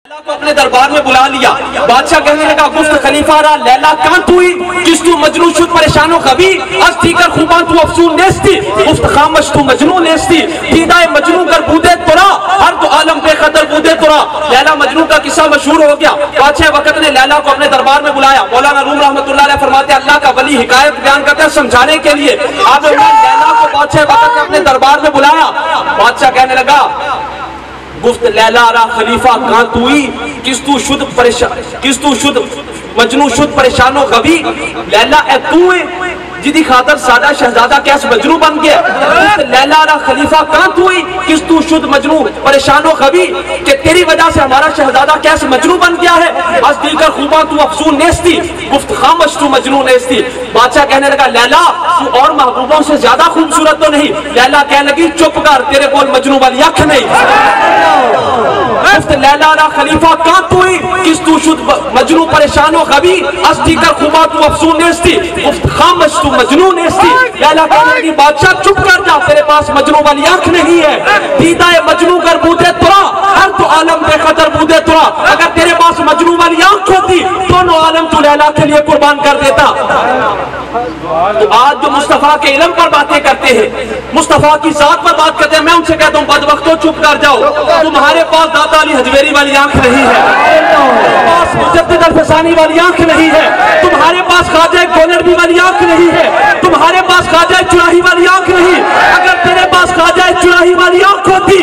को अपने दरबार में बुला लिया। बादशाह कहने लगा, गुफ्त खलीफा रहा लैला कान तुई किस तू मजनू शुद परेशानो कभी अस ठीकर खूबान तू अफसूल नेस्ती गुफ्त खामश तू मजनू नेस्ती दीदाए मजनू कर बूदे तुरा हर तो आलम बेखतर बूदे तुरा। लैला मजनू का किस्सा मशहूर हो गया। बादशाह वक्त ने लैला को अपने दरबार में बुलाया। मौलाना रूम रहमतुल्लाह अलैह फरमाते अल्लाह का वली हिकायत बयान करते हैं समझाने के लिए। आप लैला को बादशाह वक्त ने अपने दरबार में बुलाया। बादशाह कहने लगा, गुफ्त लैला रा खलीफा कां तुई किस तू शुद्ध परेशान किस तू शुद्ध मजनू शुद्ध परेशानो कभी लैला ए तू जिदी खातर सादा शहजादा कैस मजनू बन गया। लैला रा खलीफा कां तुई किस तू शुद्ध मजनू परेशानो कभी कि तेरी वजह से हमारा शहजादा कैस मजनू बन गया है। आज दीकर खूबा तू अफसून नेस्ती गुफ्त खामश तू मजनू नेस्ती। बादशाह कहने लगा, लैला तू और महबूबों से ज्यादा खूबसूरत तो नहीं। लैला कहने लगी, चुप कर, तेरे बोल मजनू वाली अख नहीं। लैला रा खलीफा कां तुई किस तू शुद्ध मजनू परेशानो कभी अस दीकर खूबा तू अफसून नेस्ती गुफ्त खामश तू मजनू नेस्ती। लैला कहने लगी, बादशाह चुप कर जा, तेरे पास मजनू वाली आंख नहीं है। दीदाए मजनू कर बूदे तुरा हर तो आलम बेखतर बूदे तुरा। अगर तेरे पास मजनू वाली आंख होती दोनों आलम तू लैला के लिए कुर्बान कर देता। तो आज जो मुस्तफा के इल्म पर बातें करते हैं, मुस्तफा की जात पर बात करते हैं, मैं उनसे कहता हूँ बदबख्तों चुप कर जाओ। तुम्हारे पास दाता अली हजवेरी वाली आंख नहीं है, तुम्हारे पास मुजद्दिद अल-फसानी वाली आंख नहीं है, तुम्हारे पास ख्वाजा गोलरबी वाली आंख नहीं है, तुम्हारे पास ख्वाजा चुराही वाली आंख नहीं। अगर तेरे पास ख्वाजा चुराही वाली आंख होती